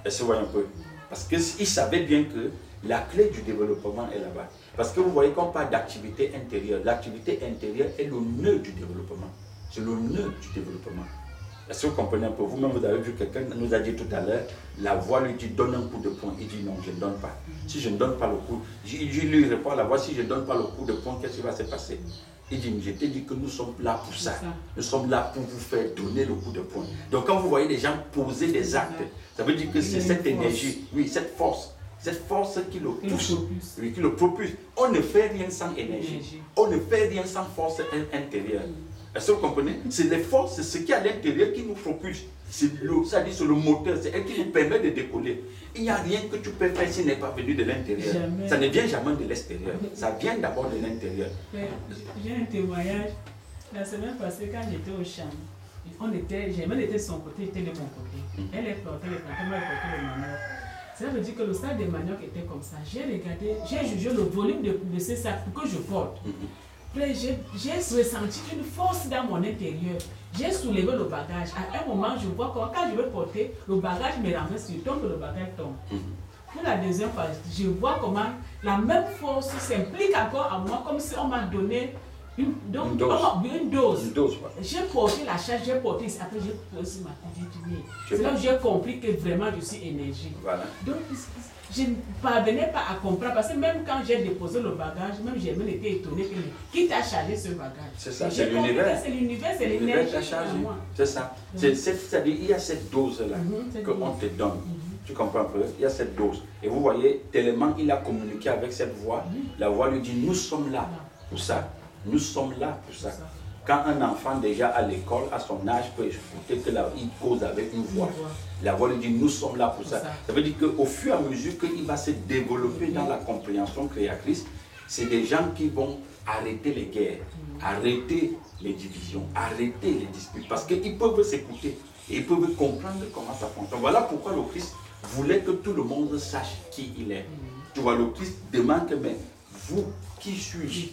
Est-ce que vous voyez un peu? Parce qu'il savait bien que la clé du développement est là-bas. Parce que vous voyez qu'on parle d'activité intérieure. L'activité intérieure est le nœud du développement. C'est le nœud du développement. Est-ce que vous comprenez un peu? Vous-même, vous avez vu quelqu'un nous a dit tout à l'heure, la voix lui dit donne un coup de poing. Il dit non, je ne donne pas. Si je ne donne pas le coup, je lui réponds à la voix, si je ne donne pas le coup de poing, qu'est-ce qui va se passer? Il dit, je t'ai dit que nous sommes là pour ça. Nous sommes là pour vous faire donner le coup de poing. Donc quand vous voyez les gens poser des actes, ça veut dire que c'est cette énergie, oui, cette force qui le pousse, qui le propulse. On ne fait rien sans énergie. On ne fait rien sans force intérieure. Est-ce que vous comprenez? C'est les forces, c'est ce qui est à l'intérieur qui nous propulse. C'est le moteur, c'est elle qui nous permet de décoller. Il n'y a rien que tu peux faire s'il n'est pas venu de l'intérieur. Ça ne vient jamais de l'extérieur. Ça vient d'abord de l'intérieur. J'ai un témoignage. La semaine passée, quand j'étais au champ, j'aimais était de son côté, j'étais de mon côté. Elle est plantée, moi je portais le manioc. Ça veut dire que le sac de manioc était comme ça. J'ai regardé, j'ai jugé le volume de ce sac que je porte. Après, j'ai ressenti une force dans mon intérieur. J'ai soulevé le bagage. À un moment, je vois que quand je vais porter, le bagage me renverse, je tombe, le bagage tombe. Pour la deuxième fois, je vois comment la même force s'implique encore à moi, comme si on m'a donné une dose. J'ai porté la charge, j'ai porté ici. Après, j'ai posé ma tête. C'est là où j'ai compris que vraiment je suis énergie. Voilà. Donc, je ne parvenais pas à comprendre parce que même quand j'ai déposé le bagage, même j'ai même été étonné que qui t'a chargé ce bagage. C'est ça, c'est l'univers. C'est l'univers, c'est l'énergie. C'est ça. C'est-à-dire il y a cette dose-là qu'on te donne. Tu comprends un peu? Il y a cette dose. Et vous voyez, tellement il a communiqué avec cette voix, la voix lui dit, nous sommes là pour ça. Nous sommes là pour ça. Quand un enfant déjà à l'école, à son âge, peut écouter qu'il cause avec une voix, la voix lui dit nous sommes là pour ça. Ça veut dire qu'au fur et à mesure qu'il va se développer dans la compréhension créatrice, c'est des gens qui vont arrêter les guerres, arrêter les divisions, arrêter les disputes, parce qu'ils peuvent s'écouter et ils peuvent comprendre comment ça fonctionne. Voilà pourquoi le Christ voulait que tout le monde sache qui il est. Tu vois, le Christ demande que, mais vous, qui suis-je?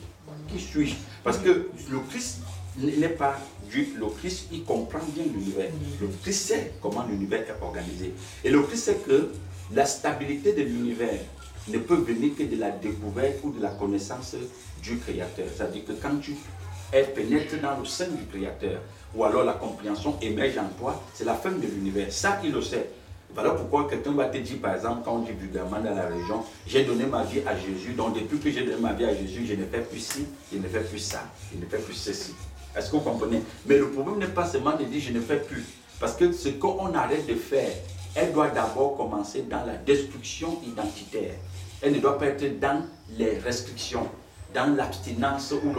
Qui suis-je? Parce que le Christ n'est pas Dieu. Le Christ, il comprend bien l'univers. Le Christ sait comment l'univers est organisé. Et le Christ sait que la stabilité de l'univers ne peut venir que de la découverte ou de la connaissance du Créateur. C'est-à-dire que quand tu es pénétré dans le sein du Créateur, ou alors la compréhension émerge en toi, c'est la fin de l'univers. Ça, il le sait. Voilà pourquoi quelqu'un va te dire, par exemple, quand on dit vulgairement dans la région, j'ai donné ma vie à Jésus, donc depuis que j'ai donné ma vie à Jésus, je ne fais plus ci, je ne fais plus ça, je ne fais plus ceci. Est-ce que vous comprenez? Mais le problème n'est pas seulement de dire je ne fais plus, parce que ce qu'on arrête de faire, elle doit d'abord commencer dans la destruction identitaire. Elle ne doit pas être dans les restrictions, dans l'abstinence ou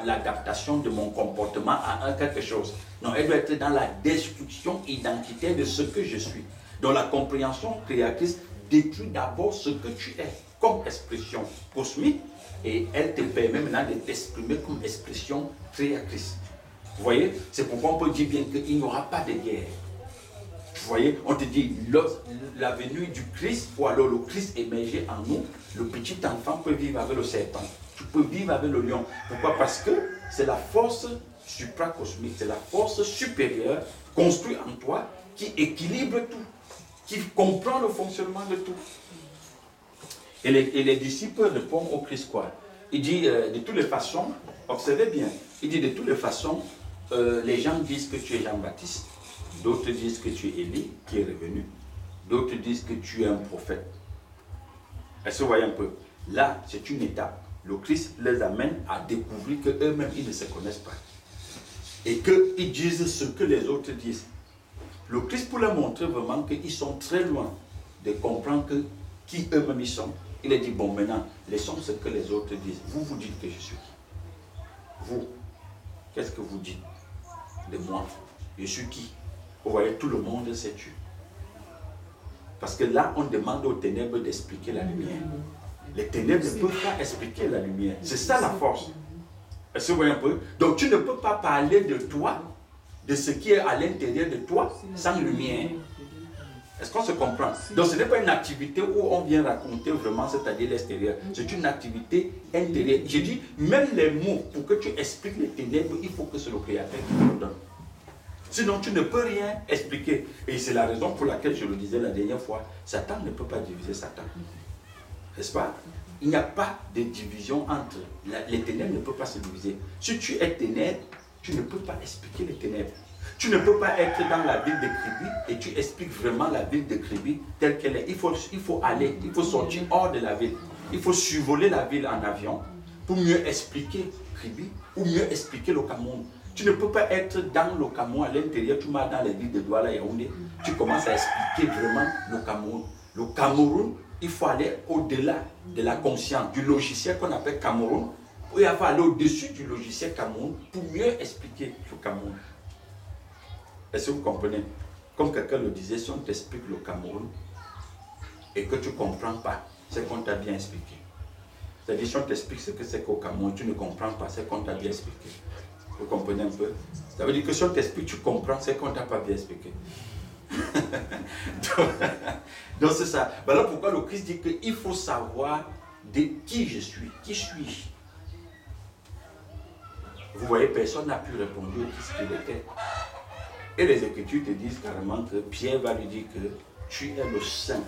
l'adaptation de mon comportement à quelque chose. Non, elle doit être dans la destruction identitaire de ce que je suis. Donc la compréhension créatrice détruit d'abord ce que tu es comme expression cosmique et elle te permet maintenant de t'exprimer comme expression créatrice. Vous voyez, c'est pourquoi on peut dire bien qu'il n'y aura pas de guerre. Vous voyez, on te dit, la venue du Christ, ou alors le Christ émergé en nous, le petit enfant peut vivre avec le serpent. Tu peux vivre avec le lion. Pourquoi? Parce que c'est la force supracosmique, c'est la force supérieure construite en toi qui équilibre tout, qui comprend le fonctionnement de tout. Et les disciples répondent au Christ quoi? Il dit, de toutes les façons, observez bien, il dit de toutes les façons, les gens disent que tu es Jean-Baptiste, d'autres disent que tu es Élie qui est revenu, d'autres disent que tu es un prophète. Est-ce que vous voyez un peu? Là, c'est une étape. Le Christ les amène à découvrir qu'eux-mêmes, ils ne se connaissent pas. Et qu'ils disent ce que les autres disent. Le Christ, pour leur montrer vraiment qu'ils sont très loin de comprendre qui eux-mêmes ils sont, il a dit, bon, maintenant, laissons ce que les autres disent. Vous, vous dites que je suis qui? Vous, qu'est-ce que vous dites de moi? Je suis qui? Vous voyez, tout le monde sait tu. Parce que là, on demande aux ténèbres d'expliquer la lumière. Les ténèbres ne peuvent pas expliquer la lumière. C'est ça la force. Est-ce que vous voyez un peu? Donc tu ne peux pas parler de toi, de ce qui est à l'intérieur de toi, sans lumière. Est-ce qu'on se comprend? Donc ce n'est pas une activité où on vient raconter vraiment, c'est-à-dire l'extérieur. C'est une activité intérieure. J'ai dit, même les mots, pour que tu expliques les ténèbres, il faut que c'est le Créateur qui te le donne. Sinon, tu ne peux rien expliquer. Et c'est la raison pour laquelle je le disais la dernière fois, Satan ne peut pas diviser Satan. N'est-ce pas? Il n'y a pas de division entre... Les ténèbres ne peuvent pas se diviser. Si tu es ténèbres, tu ne peux pas expliquer les ténèbres. Tu ne peux pas être dans la ville de Kribi et tu expliques vraiment la ville de Kribi telle qu'elle est. Il faut aller, il faut sortir hors de la ville. Il faut survoler la ville en avion pour mieux expliquer Kribi ou mieux expliquer le Cameroun. Tu ne peux pas être dans le Cameroun à l'intérieur, tu vas dans les villes de Douala et Yaoundé, tu commences à expliquer vraiment le Cameroun. Le Cameroun, il faut aller au-delà de la conscience, du logiciel qu'on appelle Cameroun, pour il faut aller au-dessus du logiciel Cameroun pour mieux expliquer le Cameroun. Est-ce que vous comprenez? Comme quelqu'un le disait, si on t'explique le Cameroun et que tu ne comprends pas, c'est qu'on t'a bien expliqué. C'est-à-dire, si on t'explique ce que c'est qu'au Cameroun, tu ne comprends pas, c'est qu'on t'a bien expliqué. Vous comprenez un peu? Ça veut dire que si on t'explique, tu comprends, c'est qu'on ne t'a pas bien expliqué. Donc c'est ça. Voilà pourquoi le Christ dit qu'il faut savoir de qui je suis. Qui suis-je? Vous voyez, personne n'a pu répondre à ce qu'il était. Et les Écritures te disent carrément que Pierre va lui dire que tu es le Saint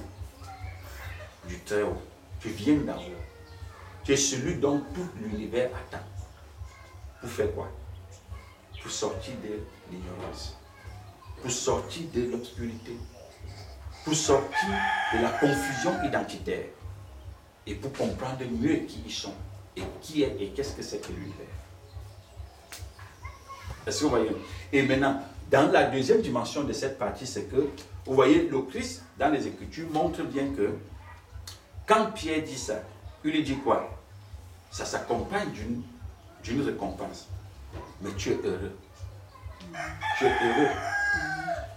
du Très-Haut. Tu viens d'en haut. Tu es celui dont tout l'univers attend. Pour faire quoi? Pour sortir de l'ignorance. Pour sortir de l'obscurité. Pour sortir de la confusion identitaire. Et pour comprendre mieux qui ils sont. Et qui est et qu'est-ce que c'est que l'univers. Est-ce que vous voyez? Et maintenant, dans la deuxième dimension de cette partie, c'est que, vous voyez, le Christ, dans les Écritures, montre bien que, quand Pierre dit ça, il lui dit quoi? Ça s'accompagne d'une récompense. Mais tu es heureux. Tu es heureux.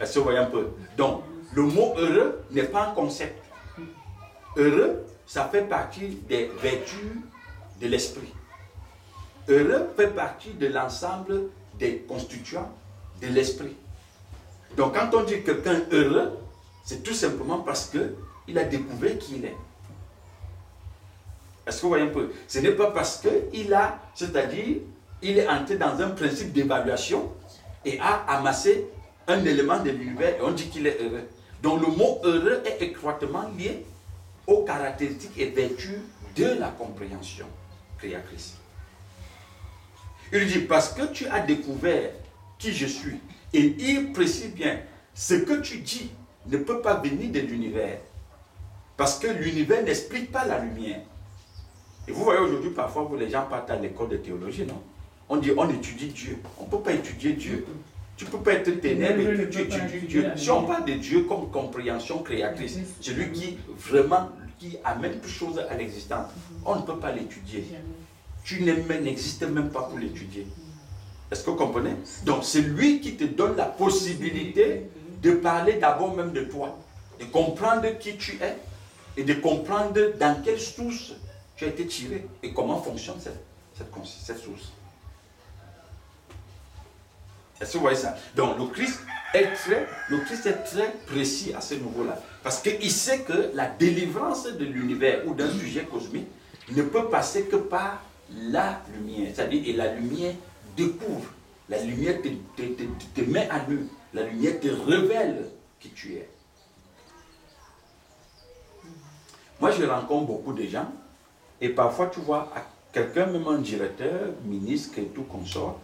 Est-ce que vous voyez un peu? Donc, le mot heureux n'est pas un concept. Heureux, ça fait partie des vertus de l'esprit. Heureux fait partie de l'ensemble des constituants de l'esprit. Donc quand on dit quelqu'un heureux, c'est tout simplement parce qu'il a découvert qui il est. Est-ce que vous voyez un peu? Ce n'est pas parce qu'il a, c'est-à-dire, il est entré dans un principe d'évaluation et a amassé un élément de l'univers et on dit qu'il est heureux. Donc le mot heureux est étroitement lié aux caractéristiques et vertus de la compréhension créatrice. Il dit, parce que tu as découvert qui je suis, et il précise bien, ce que tu dis ne peut pas venir de l'univers. Parce que l'univers n'explique pas la lumière. Et vous voyez aujourd'hui, parfois, les gens partent à l'école de théologie, non? On dit, on étudie Dieu. On ne peut pas étudier Dieu. Tu ne peux pas être ténèbre et tu étudies Dieu. Si on parle de Dieu comme compréhension créatrice, celui qui vraiment, qui amène toute chose à l'existence, on ne peut pas l'étudier. Tu n'existes même pas pour l'étudier. Est-ce que vous comprenez? Donc, c'est lui qui te donne la possibilité de parler d'abord même de toi, de comprendre qui tu es et de comprendre dans quelle source tu as été tiré et comment fonctionne cette source. Est-ce que vous voyez ça? Donc, le Christ est très précis à ce niveau-là. Parce qu'il sait que la délivrance de l'univers ou d'un sujet cosmique ne peut passer que par la lumière. C'est-à-dire, et la lumière découvre. La lumière te met à nu. La lumière te révèle qui tu es. Moi, je rencontre beaucoup de gens et parfois, tu vois, quelqu'un, même un directeur, ministre et tout consort,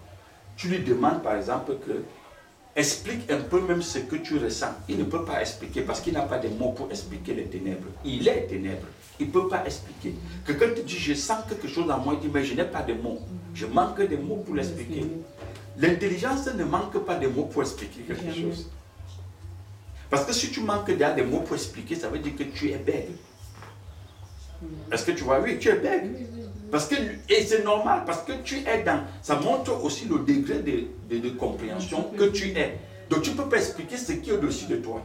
tu lui demandes par exemple que explique un peu même ce que tu ressens. Il ne peut pas expliquer parce qu'il n'a pas de mots pour expliquer les ténèbres. Il est ténèbres. Il ne peut pas expliquer. Quelqu'un te dit, je sens quelque chose en moi, il dit, mais je n'ai pas de mots. Je manque de mots pour l'expliquer. L'intelligence ne manque pas de mots pour expliquer quelque chose. Parce que si tu manques déjà de mots pour expliquer, ça veut dire que tu es bête. Est-ce que tu vois? Oui, tu es bête. Parce que, et c'est normal, parce que tu es dans... Ça montre aussi le degré de compréhension que tu es. Donc tu ne peux pas expliquer ce qui est au-dessus de toi.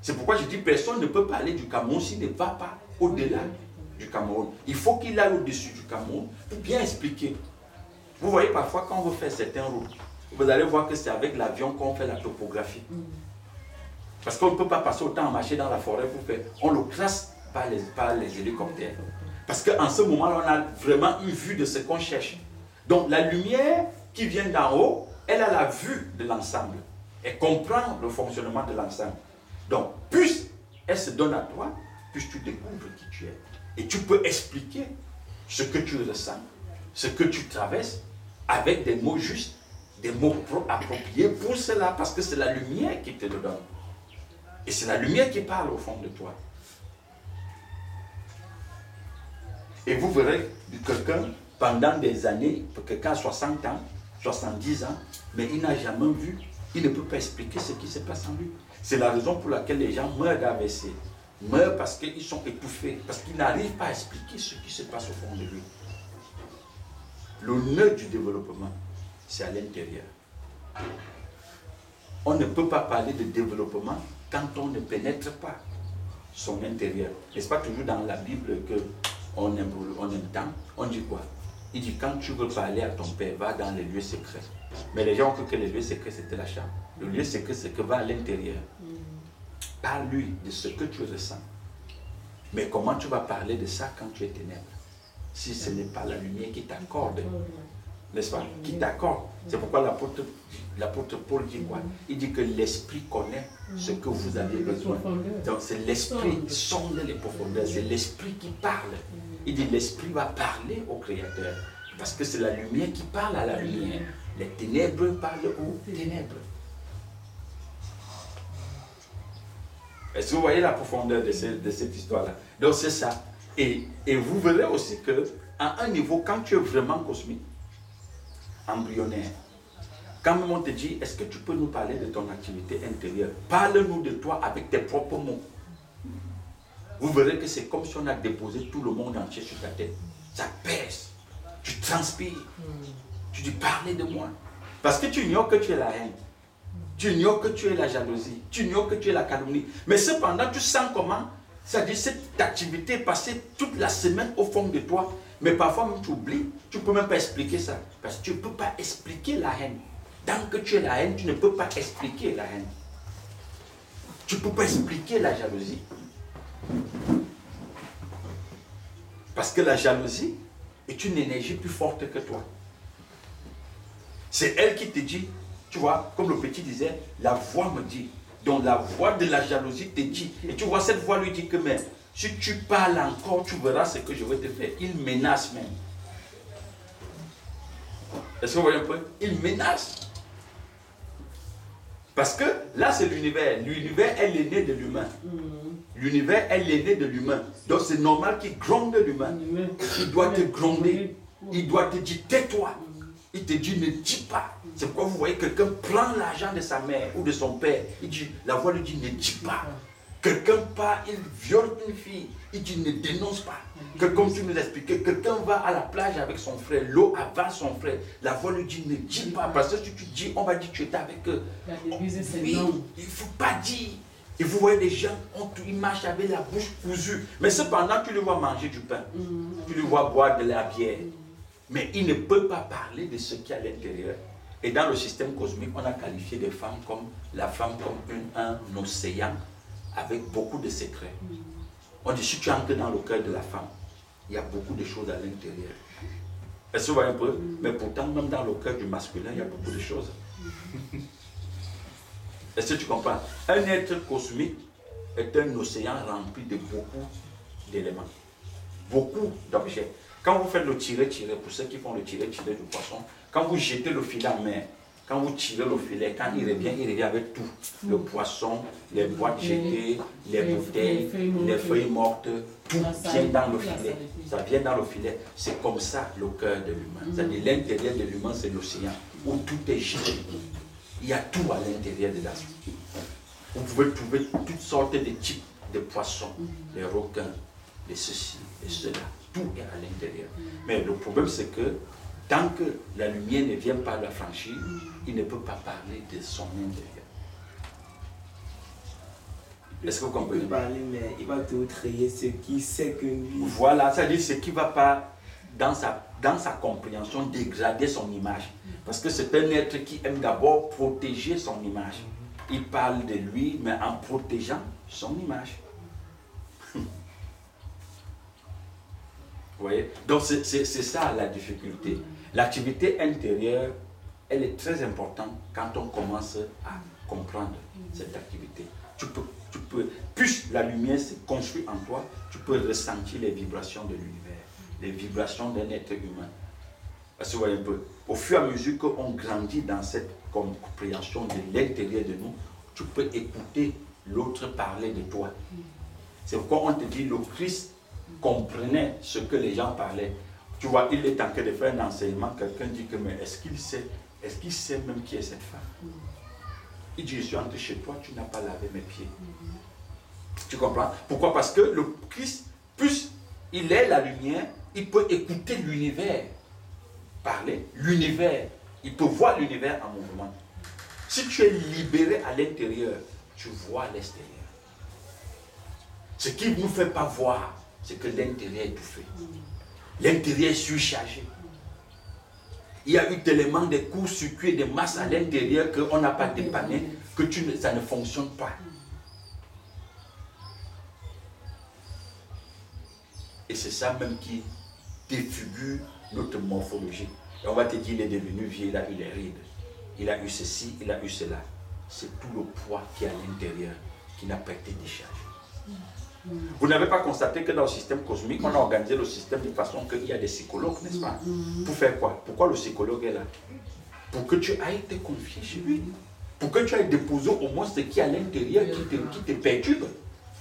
C'est pourquoi je dis personne ne peut parler du Cameroun s'il ne va pas au-delà du Cameroun. Il faut qu'il aille au-dessus du Cameroun pour bien expliquer. Vous voyez parfois quand on veut faire certaines routes, vous allez voir que c'est avec l'avion qu'on fait la topographie. Parce qu'on ne peut pas passer autant à marcher dans la forêt pour faire. On le classe par les hélicoptères. Parce qu'en ce moment, on a vraiment une vue de ce qu'on cherche. Donc la lumière qui vient d'en haut, elle a la vue de l'ensemble. Elle comprend le fonctionnement de l'ensemble. Donc, plus elle se donne à toi, plus tu découvres qui tu es. Et tu peux expliquer ce que tu ressens, ce que tu traverses, avec des mots justes, des mots appropriés pour cela, parce que c'est la lumière qui te le donne. Et c'est la lumière qui parle au fond de toi. Et vous verrez quelqu'un, pendant des années, quelqu'un a 60 ans, 70 ans, mais il n'a jamais vu, il ne peut pas expliquer ce qui se passe en lui. C'est la raison pour laquelle les gens meurent d'AVC. Meurent parce qu'ils sont étouffés, parce qu'ils n'arrivent pas à expliquer ce qui se passe au fond de lui. Le nœud du développement, c'est à l'intérieur. On ne peut pas parler de développement quand on ne pénètre pas son intérieur. N'est-ce pas toujours dans la Bible qu'on aime tant? On dit quoi? Il dit quand tu veux parler à ton père, va dans les lieux secrets. Mais les gens ont cru que les lieux secrets c'était la chambre. Le lieu secret c'est que va à l'intérieur. Parle-lui de ce que tu ressens. Mais comment tu vas parler de ça quand tu es ténèbres? Si ce n'est pas la lumière qui t'accorde. N'est-ce pas? Qui t'accorde. C'est pourquoi l'apôtre Paul dit quoi? Il dit que l'esprit connaît ce que vous avez besoin. Donc c'est l'esprit qui sonde les profondeurs. C'est l'esprit qui parle. Il dit l'esprit va parler au Créateur. Parce que c'est la lumière qui parle à la lumière. Les ténèbres parlent aux ténèbres. Est-ce que vous voyez la profondeur de cette histoire-là? Donc c'est ça. Et vous verrez aussi qu'à un niveau, quand tu es vraiment cosmique, embryonnaire, quand même on te dit, est-ce que tu peux nous parler de ton activité intérieure? Parle-nous de toi avec tes propres mots. Vous verrez que c'est comme si on a déposé tout le monde entier sur ta tête. Ça pèse. Tu transpires. Tu dis, parlez de moi. Parce que tu ignores que tu es la haine. Tu ignores que tu es la jalousie. Tu ignores que tu es la calomnie. Mais cependant, tu sens comment, c'est-à-dire cette activité est passée toute la semaine au fond de toi. Mais parfois même tu oublies. Tu ne peux même pas expliquer ça. Parce que tu ne peux pas expliquer la haine. Tant que tu es la haine, tu ne peux pas expliquer la haine. Tu ne peux pas expliquer la jalousie. Parce que la jalousie est une énergie plus forte que toi. C'est elle qui te dit, tu vois, comme le petit disait, la voix me dit. Donc la voix de la jalousie te dit. Et tu vois, cette voix lui dit que mais, si tu parles encore, tu verras ce que je vais te faire. Il menace même. Est-ce que vous voyez un peu? Il menace. Parce que là, c'est l'univers. L'univers est l'aîné de l'humain. L'univers est l'aîné de l'humain. Donc, c'est normal qu'il gronde l'humain. Il doit te gronder. Il doit te dire, tais-toi. Il te dit, ne dis pas. C'est pourquoi vous voyez quelqu'un prend l'argent de sa mère ou de son père. Il dit, la voix lui dit, ne dis pas. Quelqu'un part, il viole une fille. Il dit, ne dénonce pas. Que comme tu nous expliquais, quelqu'un va à la plage avec son frère, l'eau avance son frère. La voix lui dit, ne dis pas. Parce que si tu dis, on va dire que tu étais avec eux. Oui, il ne faut pas dire. Et vous voyez, les gens, ils marchent avec la bouche cousue. Mais cependant, tu le vois manger du pain. Tu le vois boire de la bière. Mais il ne peut pas parler de ce qui est à l'intérieur. Et dans le système cosmique, on a qualifié les femmes comme la femme comme un océan avec beaucoup de secrets. On dit, si tu entres dans le cœur de la femme, il y a beaucoup de choses à l'intérieur. Est-ce que vous voyez un peu? Mais pourtant, même dans le cœur du masculin, il y a beaucoup de choses. Est-ce que tu comprends? Un être cosmique est un océan rempli de beaucoup d'éléments, beaucoup d'objets. Quand vous faites le tirer-tirer, pour ceux qui font le tirer-tirer du poisson, quand vous jetez le filet en mer, quand vous tirez le filet, quand il revient avec tout. Le poisson, les boîtes jetées, les bouteilles, les feuilles mortes, tout vient dans le filet. Ça vient dans le filet. C'est comme ça le cœur de l'humain. C'est-à-dire l'intérieur de l'humain, c'est l'océan où tout est jeté. Il y a tout à l'intérieur de l'océan. Vous pouvez trouver toutes sortes de types de poissons, les requins, les ceci, et cela. Tout est à l'intérieur. Mais le problème, c'est que tant que la lumière ne vient pas l'affranchir, il ne peut pas parler de son intérieur. Est-ce que vous comprenez? Il peut parler, mais il va toujours créer ce qui sait que lui... Voilà, c'est-à-dire ce qui ne va pas, dans sa compréhension, dégrader son image. Parce que c'est un être qui aime d'abord protéger son image. Il parle de lui, mais en protégeant son image. Vous voyez? Donc c'est ça la difficulté. L'activité intérieure, elle est très importante quand on commence à comprendre cette activité. Tu peux, plus la lumière se construit en toi, tu peux ressentir les vibrations de l'univers, les vibrations d'un être humain. Parce que vous voyez un peu, au fur et à mesure qu'on grandit dans cette compréhension de l'intérieur de nous, tu peux écouter l'autre parler de toi. C'est pourquoi on te dit le Christ comprenait ce que les gens parlaient. Tu vois, il est en train de faire un enseignement, quelqu'un dit que, mais est-ce qu'il sait même qui est cette femme? Il dit, je suis entré chez toi, tu n'as pas lavé mes pieds. Tu comprends? Pourquoi? Parce que le Christ, plus il est la lumière, il peut écouter l'univers parler, l'univers, il peut voir l'univers en mouvement. Si tu es libéré à l'intérieur, tu vois l'extérieur. Ce qui ne nous fait pas voir, c'est que l'intérieur est étouffé. L'intérieur est surchargé. Il y a eu tellement de courts-circuits, de masses à l'intérieur qu'on n'a pas dépanné, que ça ne fonctionne pas. Et c'est ça même qui défigure notre morphologie. Et on va te dire, il est devenu vieux, il a eu les rides. Il a eu ceci, il a eu cela. C'est tout le poids qui est à l'intérieur qui n'a pas été déchargé. Vous n'avez pas constaté que dans le système cosmique, on a organisé le système de façon qu'il y a des psychologues, n'est-ce pas? Pour faire quoi? Pourquoi le psychologue est là? Pour que tu ailles te confier chez lui. Pour que tu ailles déposer au moins ce qui est à l'intérieur qui te perturbe.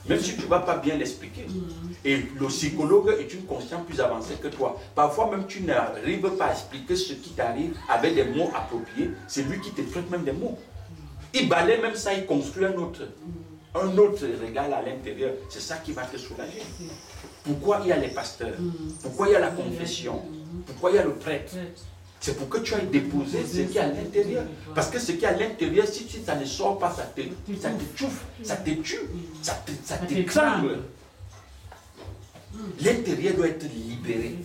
Même si tu ne vas pas bien l'expliquer. Et le psychologue est une conscience plus avancée que toi. Parfois même tu n'arrives pas à expliquer ce qui t'arrive avec des mots appropriés. C'est lui qui te prête même des mots. Il balaye même ça, il construit un autre régal à l'intérieur. C'est ça qui va te soulager. Pourquoi il y a les pasteurs? Pourquoi il y a la confession? Pourquoi il y a le prêtre? C'est pour que tu ailles déposer ce qui est à l'intérieur. Parce que ce qui est à l'intérieur, si ça ne sort pas, ça t'étouffe, ça te tue, ça t'étrangle. L'intérieur doit être libéré.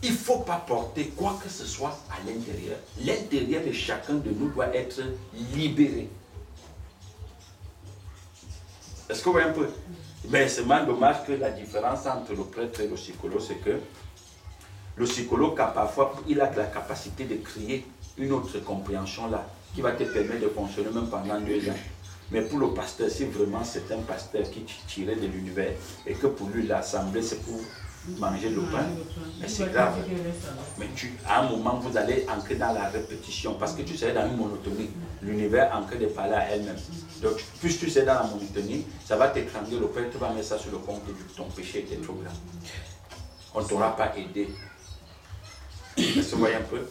Il ne faut pas porter quoi que ce soit à l'intérieur. L'intérieur de chacun de nous doit être libéré. Est-ce que vous voyez un peu? Mais c'est vraiment dommage que la différence entre le prêtre et le psychologue, c'est que le psychologue, parfois, il a la capacité de créer une autre compréhension là, qui va te permettre de fonctionner même pendant 2 ans. Mais pour le pasteur, si vraiment c'est un pasteur qui tirait de l'univers, et que pour lui, l'assemblée, c'est pour manger le pain, mais c'est grave. Mais à un moment, vous allez entrer dans la répétition parce que tu sais dans une monotonie. L'univers est en train de parler à elle-même. Donc, plus tu sais dans la monotonie, ça va t'étrangler le Père, tu vas mettre ça sur le compte de ton péché était trop grand. On ne t'aura pas aidé. Vous voyez un peu?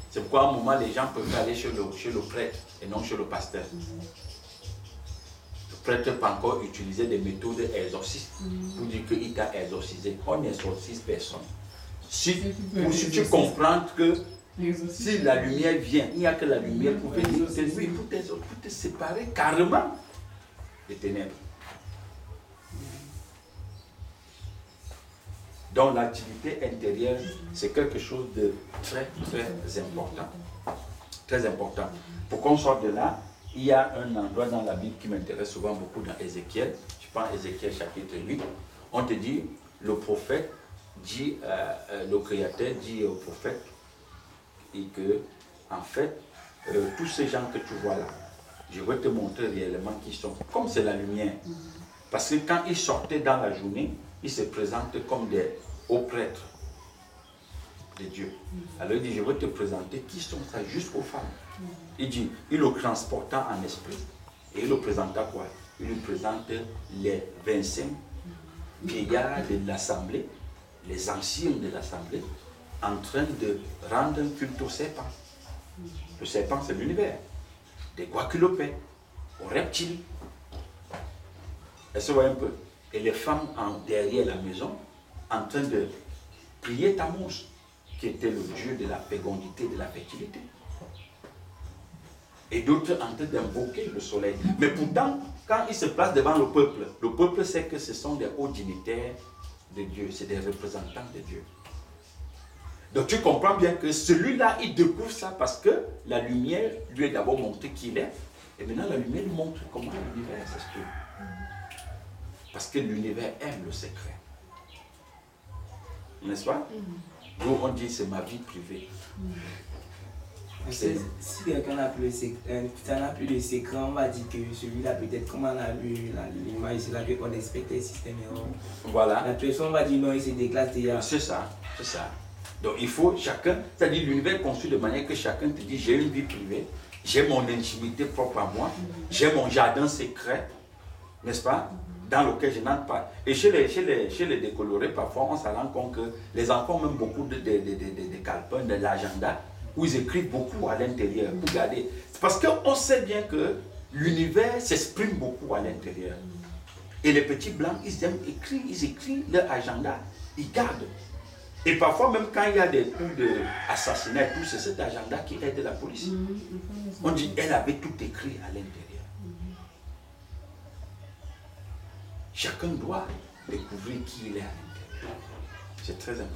C'est pourquoi à un moment, les gens peuvent aller chez le prêtre et non chez le pasteur. Le prêtre peut encore utiliser des méthodes exorcistes pour dire qu'il t'a exorcisé. On n'exorcise personne. Si tu comprends que si la lumière vient, il n'y a que la lumière pour venir pour te séparer carrément des ténèbres. Donc l'activité intérieure, c'est quelque chose de très, très important. Très important. Pour qu'on sorte de là, il y a un endroit dans la Bible qui m'intéresse souvent beaucoup dans Ézéchiel. Je prends Ézéchiel chapitre 8. On te dit, le prophète dit, le Créateur dit au prophète, et que, en fait, tous ces gens que tu vois là, je vais te montrer réellement qui sont. Comme c'est la lumière. Parce que quand ils sortaient dans la journée, ils se présentent comme des hauts prêtres de Dieu. Alors il dit, je vais te présenter qui sont ça juste aux femmes. Il dit, il le transporta en esprit. Et il le présenta quoi? Il lui présente les 25 vieillards de l'assemblée, les anciens de l'assemblée, en train de rendre un culte au serpent. Le serpent, c'est l'univers. Des guaculopés, aux reptiles. Est-ce que vous voyez un peu? Et les femmes derrière la maison, en train de prier Tammuz, qui était le dieu de la fécondité, de la fertilité. Et d'autres en train d'invoquer le soleil. Mais pourtant, quand ils se placent devant le peuple sait que ce sont des hauts dignitaires de Dieu, c'est des représentants de Dieu. Donc tu comprends bien que celui-là, il découvre ça parce que la lumière lui a d'abord montré qui il est, et maintenant la lumière lui montre comment l'univers s'exprime. Parce que l'univers aime le secret. N'est-ce pas? Nous, on dit c'est ma vie privée. Si quelqu'un n'a plus de secret, on va dire que celui-là, peut-être, comme on a vu l'image, c'est là qu'on expecte le système. Voilà. La personne va dire non, il se déclare déjà. C'est ça, c'est ça. Donc il faut chacun, c'est-à-dire l'univers construit de manière que chacun te dit j'ai une vie privée, j'ai mon intimité propre à moi, j'ai mon jardin secret, n'est-ce pas? Dans lequel je n'entre pas. Et chez les décolorés, parfois, on se rend compte que les enfants ont même beaucoup de calepins, de l'agenda, où ils écrivent beaucoup à l'intérieur. Regardez. Parce qu'on sait bien que l'univers s'exprime beaucoup à l'intérieur. Et les petits blancs, ils aiment écrire, ils écrivent leur agenda, ils gardent. Et parfois, même quand il y a des coups d'assassinat, tout, c'est cet agenda qui aide la police. On dit, elle avait tout écrit à l'intérieur. Chacun doit découvrir qui il est à l'intérieur. C'est très important.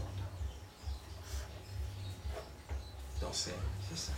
Donc c'est ça.